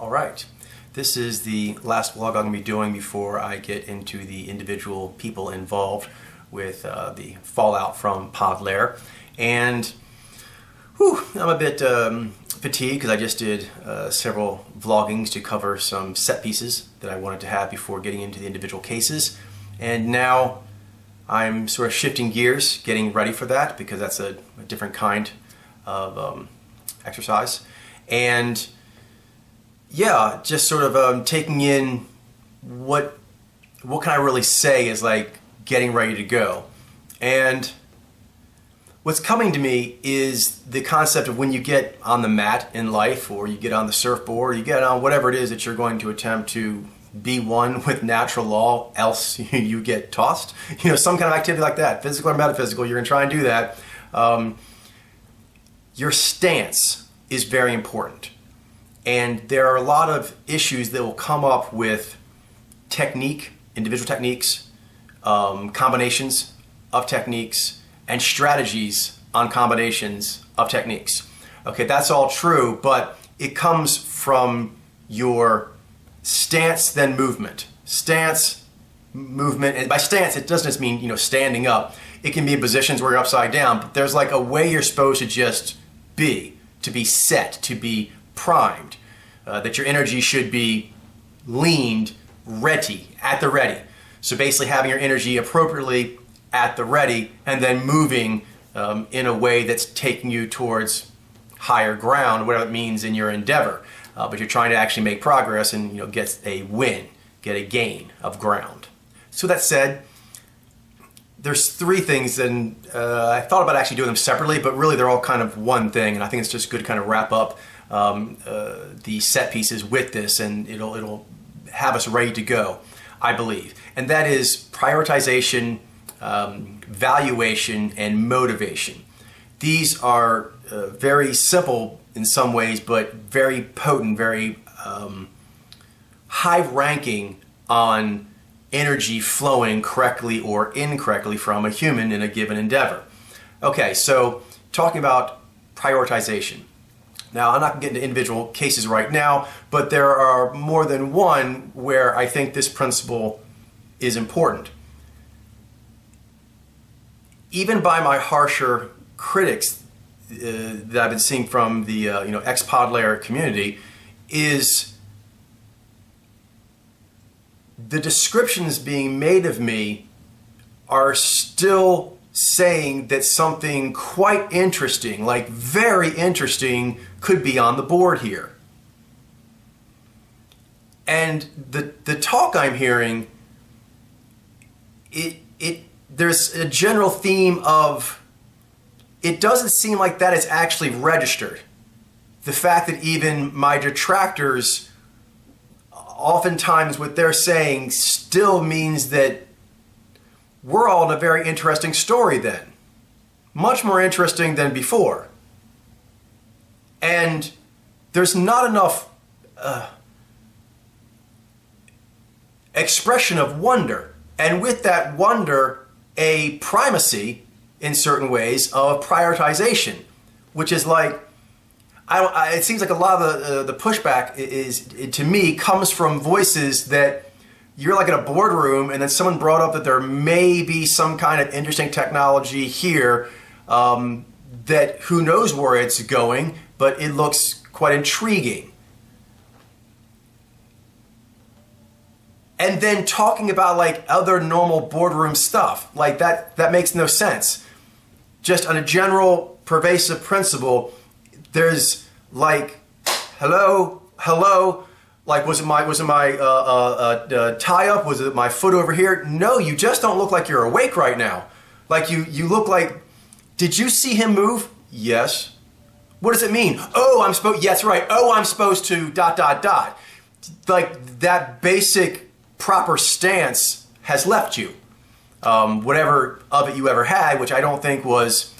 All right, this is the last vlog I'm going to be doing before I get into the individual people involved with the fallout from Pod Lair. And I'm a bit fatigued because I just did several vloggings to cover some set pieces that I wanted to have before getting into the individual cases. And now I'm sort of shifting gears, getting ready for that because that's a different kind of exercise. And yeah, just sort of taking in what can I really say is like getting ready to go. And what's coming to me is the concept of when you get on the mat in life, or you get on the surfboard, or you get on whatever it is that you're going to attempt to be one with natural law, else you get tossed. You know, some kind of activity like that, physical or metaphysical, you're going to try and do that. Your stance is very important. And there are a lot of issues that will come up with technique, individual techniques, combinations of techniques, and strategies on combinations of techniques. Okay, that's all true, but it comes from your stance, then movement. Stance, movement, and by stance, it doesn't just mean, you know, standing up. It can be in positions where you're upside down, but there's like a way you're supposed to just be, to be set, to be primed, that your energy should be leaned, ready, at the ready. So basically having your energy appropriately at the ready and then moving in a way that's taking you towards higher ground, whatever it means in your endeavor. But you're trying to actually make progress and, you know, get a win, get a gain of ground. So that said, there's three things, and I thought about actually doing them separately, but really they're all kind of one thing, and I think it's just good to kind of wrap up the set pieces with this, and it'll have us ready to go, I believe. And that is prioritization, valuation, and motivation. These are very simple in some ways, but very potent, very high-ranking on energy flowing correctly or incorrectly from a human in a given endeavor. Okay, so talking about prioritization. Now, I'm not going to get into individual cases right now, but there are more than one where I think this principle is important. Even by my harsher critics that I've been seeing from the ex-Pod Lair community, is the descriptions being made of me are still saying that something quite interesting, like very interesting, could be on the board here. And the talk I'm hearing, there's a general theme of, it doesn't seem like that is actually registered. The fact that even my detractors, oftentimes what they're saying still means that we're all in a very interesting story then. Much more interesting than before. And there's not enough expression of wonder. And with that wonder, a primacy, in certain ways, of prioritization, which is like, it seems like a lot of the pushback to me, comes from voices that you're like in a boardroom and then someone brought up that there may be some kind of interesting technology here that who knows where it's going, but it looks quite intriguing. And then talking about like other normal boardroom stuff, like that makes no sense. Just on a general pervasive principle, there's like, hello, like was it my tie up? Was it my foot over here? No, you just don't look like you're awake right now. Like you look like, did you see him move? Yes. What does it mean? Oh, I'm supposed, yes, right. Oh, I'm supposed to ... Like that basic proper stance has left you. Whatever of it you ever had, which I don't think was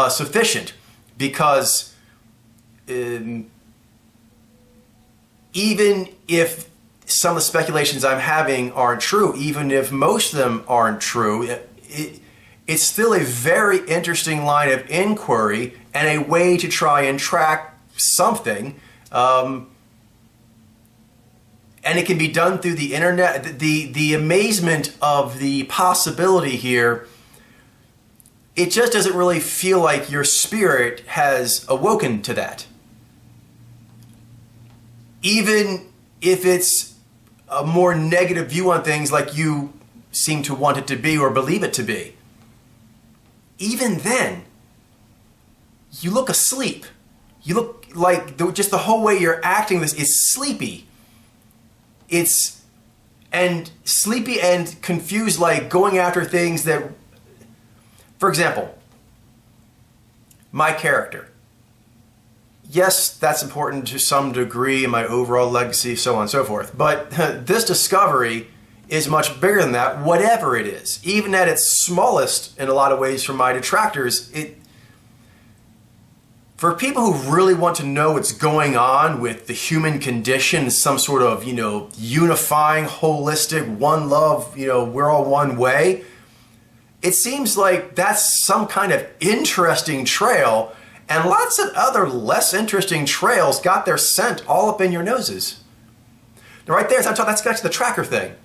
sufficient, because even if some of the speculations I'm having aren't true, even if most of them aren't true, it's still a very interesting line of inquiry and a way to try and track something and it can be done through the internet. The amazement of the possibility here, it just doesn't really feel like your spirit has awoken to that. Even if it's a more negative view on things like you seem to want it to be or believe it to be. Even then, you look asleep. You look like just the whole way you're acting this is sleepy. It's sleepy and confused, like going after things that, for example, my character. Yes, that's important to some degree in my overall legacy, so on and so forth. But this discovery is much bigger than that, whatever it is. Even at its smallest, in a lot of ways, for my detractors, for people who really want to know what's going on with the human condition, some sort of, unifying, holistic, one love, we're all one way, it seems like that's some kind of interesting trail. And lots of other less interesting trails got their scent all up in your noses. Now right there, that's back to the tracker thing.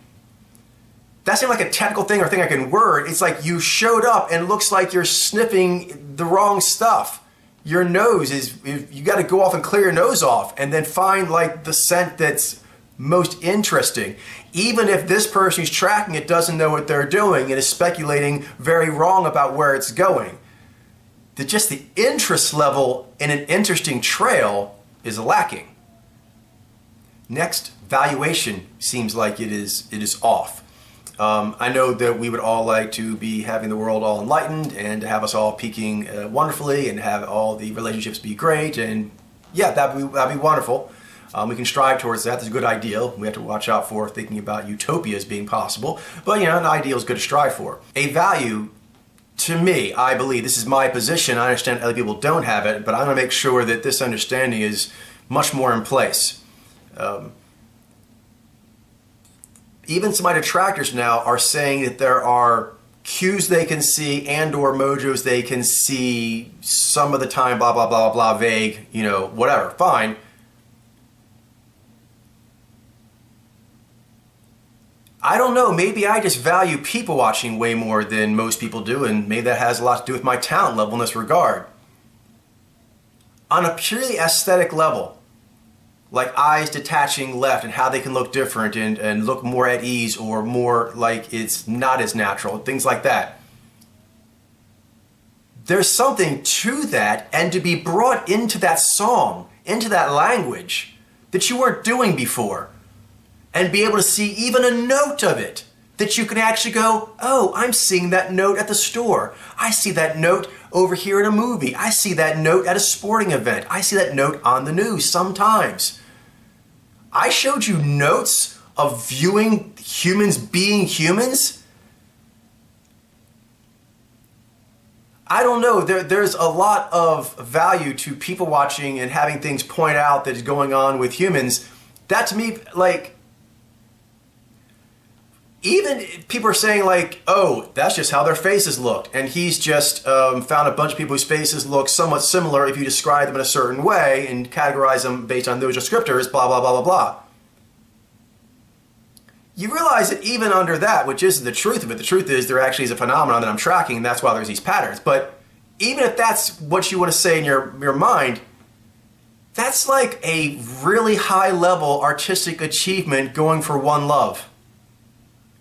That seemed like a technical thing or thing I can word. It's like you showed up and it looks like you're sniffing the wrong stuff. Your nose you got to go off and clear your nose off and then find like the scent that's most interesting. Even if this person who's tracking it doesn't know what they're doing and is speculating very wrong about where it's going. Just the interest level in an interesting trail is lacking. Next, valuation seems like it is off. I know that we would all like to be having the world all enlightened and to have us all peaking wonderfully and have all the relationships be great, and yeah, that'd be wonderful. We can strive towards that. That's a good ideal. We have to watch out for thinking about utopias being possible, but an ideal is good to strive for. A value, to me, I believe, this is my position, I understand other people don't have it, but I'm going to make sure that this understanding is much more in place. Even some of my detractors now are saying that there are cues they can see and or mojos they can see some of the time, blah, blah, blah, blah, vague, whatever, fine. I don't know, maybe I just value people watching way more than most people do, and maybe that has a lot to do with my talent level in this regard. On a purely aesthetic level, like eyes detaching left and how they can look different and look more at ease or more like it's not as natural, things like that. There's something to that, and to be brought into that song, into that language that you weren't doing before. And be able to see even a note of it that you can actually go, oh, I'm seeing that note at the store. I see that note over here in a movie. I see that note at a sporting event. I see that note on the news sometimes. I showed you notes of viewing humans being humans. I don't know, there's a lot of value to people watching and having things point out that is going on with humans. That to me, even people are saying like, oh, that's just how their faces looked. And he's just found a bunch of people whose faces look somewhat similar if you describe them in a certain way and categorize them based on those descriptors, blah, blah, blah, blah, blah. You realize that even under that, which isn't the truth of it, the truth is there actually is a phenomenon that I'm tracking, and that's why there's these patterns. But even if that's what you want to say in your mind, that's like a really high level artistic achievement going for one love.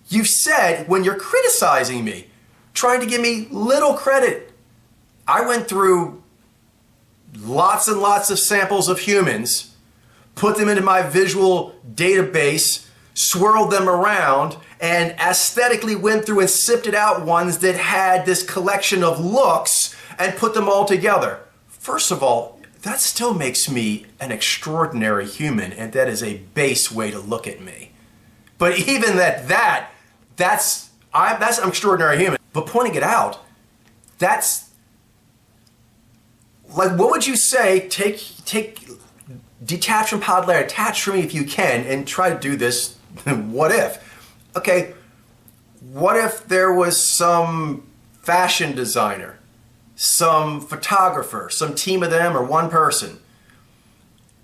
You've said when you're criticizing me, trying to give me little credit, I went through lots and lots of samples of humans, put them into my visual database, swirled them around, and aesthetically went through and sifted out ones that had this collection of looks and put them all together. First of all, that still makes me an extraordinary human, and that is a base way to look at me. But even that's an extraordinary human. But pointing it out, that's like, what would you say? Detach from pod layer, attach from me if you can, and try to do this. What if? Okay, what if there was some fashion designer, some photographer, some team of them or one person,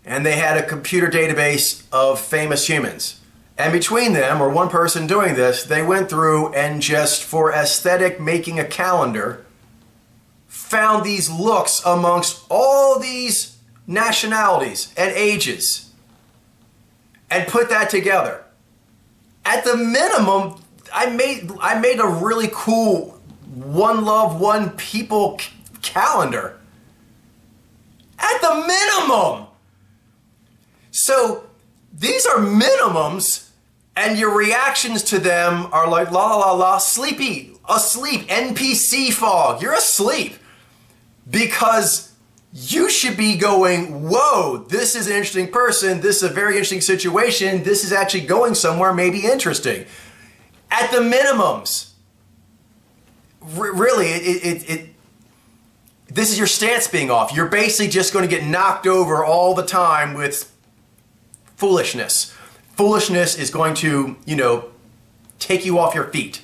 and they had a computer database of famous humans? And between them, or one person doing this, they went through and just for aesthetic making a calendar, found these looks amongst all these nationalities and ages and put that together. At the minimum, I made a really cool one love, one people calendar. At the minimum. So these are minimums, and your reactions to them are like la la la la, sleepy, asleep, NPC fog. You're asleep because you should be going, whoa, this is an interesting person. This is a very interesting situation. This is actually going somewhere maybe interesting. At the minimums, really, this is your stance being off. You're basically just going to get knocked over all the time with foolishness. Foolishness is going to, take you off your feet.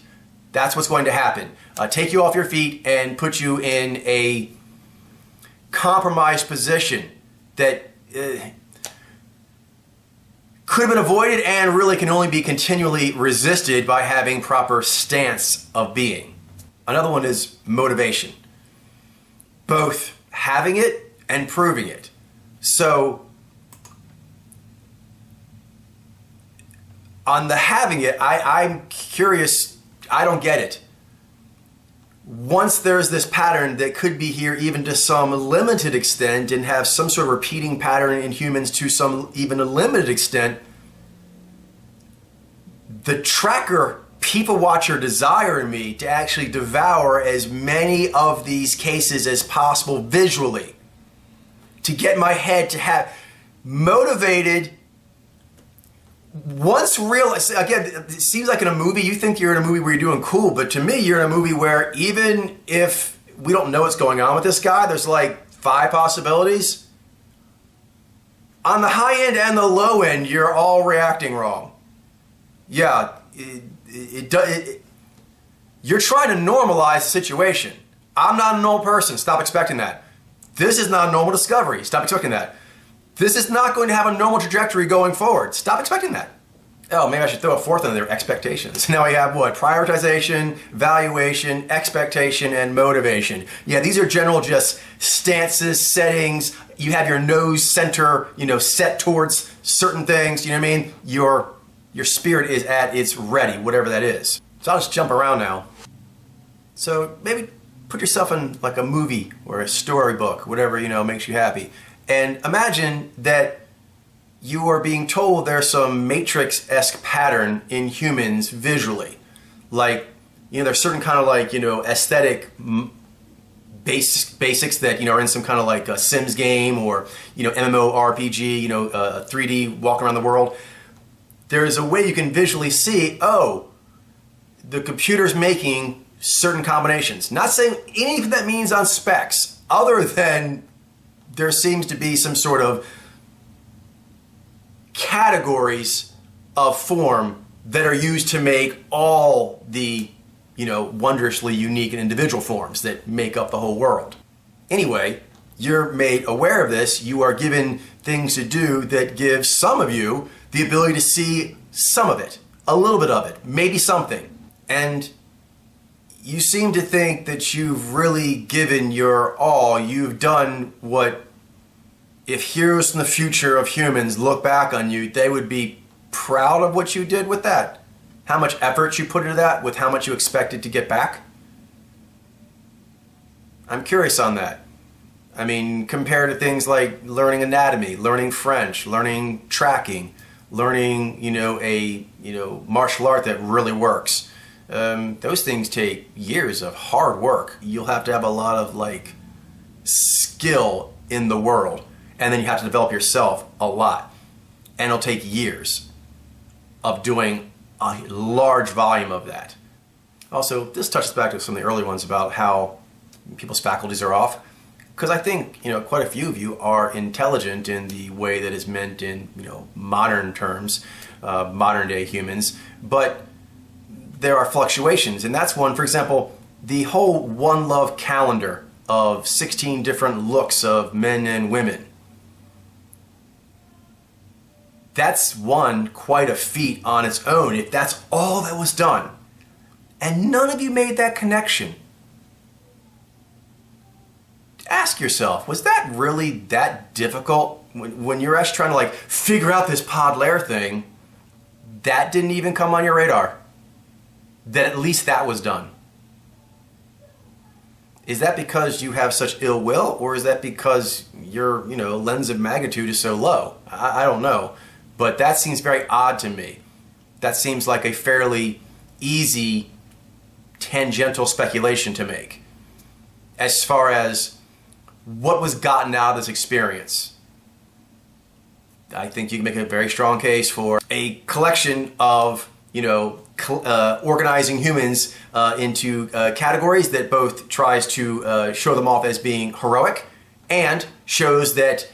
That's what's going to happen. Take you off your feet and put you in a compromised position that could have been avoided and really can only be continually resisted by having proper stance of being. Another one is motivation. Both having it and proving it. So on the having it, I'm curious, I don't get it. Once there's this pattern that could be here even to some limited extent and have some sort of repeating pattern in humans to some even a limited extent, the tracker people watcher desire in me to actually devour as many of these cases as possible visually, to get my head to have motivated. Once real, again, it seems like in a movie, you think you're in a movie where you're doing cool, but to me, you're in a movie where even if we don't know what's going on with this guy, there's like 5 possibilities. On the high end and the low end, you're all reacting wrong. Yeah, you're trying to normalize the situation. I'm not a normal person. Stop expecting that. This is not a normal discovery. Stop expecting that. This is not going to have a normal trajectory going forward. Stop expecting that. Oh, maybe I should throw a fourth in there, expectations. Now we have what? Prioritization, valuation, expectation, and motivation. Yeah, these are general just stances, settings. You have your nose center, set towards certain things. You know what I mean? Your spirit is at its ready, whatever that is. So I'll just jump around now. So maybe put yourself in like a movie or a storybook, whatever, makes you happy. And imagine that you are being told there's some Matrix-esque pattern in humans visually. Like, there's certain kind of like, aesthetic basics that, are in some kind of like a Sims game or, MMORPG, a 3D walk around the world. There is a way you can visually see, oh, the computer's making certain combinations. Not saying anything that means on specs, other than there seems to be some sort of categories of form that are used to make all the, wondrously unique and individual forms that make up the whole world. Anyway, you're made aware of this. You are given things to do that give some of you the ability to see some of it, a little bit of it, maybe something. And you seem to think that you've really given your all. You've done what, if heroes from the future of humans look back on you, they would be proud of what you did with that. How much effort you put into that with how much you expected to get back. I'm curious on that. I mean, compared to things like learning anatomy, learning French, learning tracking, learning, a martial art that really works. Those things take years of hard work. You'll have to have a lot of skill in the world, and then you have to develop yourself a lot. And it'll take years of doing a large volume of that. Also, this touches back to some of the early ones about how people's faculties are off. Because I think, quite a few of you are intelligent in the way that is meant in, modern terms, modern day humans, but there are fluctuations. And that's one, for example, the whole One Love calendar of 16 different looks of men and women. That's one, quite a feat on its own, if that's all that was done. And none of you made that connection. Ask yourself, was that really that difficult? When you're actually trying to like figure out this pod layer thing, that didn't even come on your radar. That at least that was done. Is that because you have such ill will, or is that because your lens of magnitude is so low? I don't know. But that seems very odd to me. That seems like a fairly easy tangential speculation to make as far as what was gotten out of this experience. I think you can make a very strong case for a collection of, organizing humans into categories that both tries to show them off as being heroic and shows that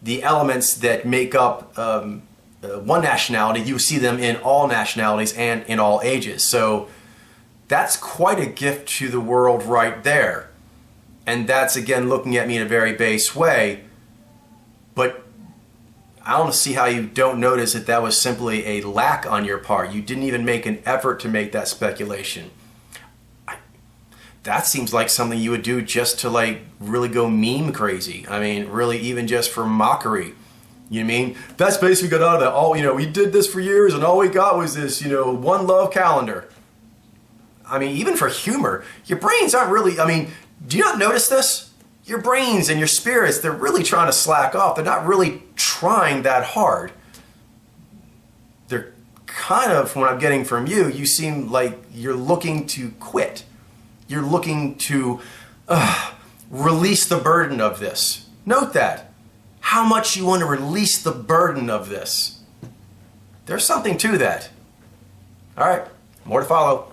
the elements that make up one nationality, you see them in all nationalities and in all ages. So that's quite a gift to the world right there. And that's, again, looking at me in a very base way. But I don't see how you don't notice that that was simply a lack on your part. You didn't even make an effort to make that speculation. That seems like something you would do just to like really go meme crazy. I mean, really even just for mockery. You know what I mean? That's basically got out of that. Oh, we did this for years and all we got was this, one love calendar. I mean, even for humor, your brains aren't really, do you not notice this? Your brains and your spirits, they're really trying to slack off. They're not really trying that hard. They're kind of, from what I'm getting from you, you seem like you're looking to quit. You're looking to release the burden of this. Note that. How much you want to release the burden of this. There's something to that. All right, more to follow.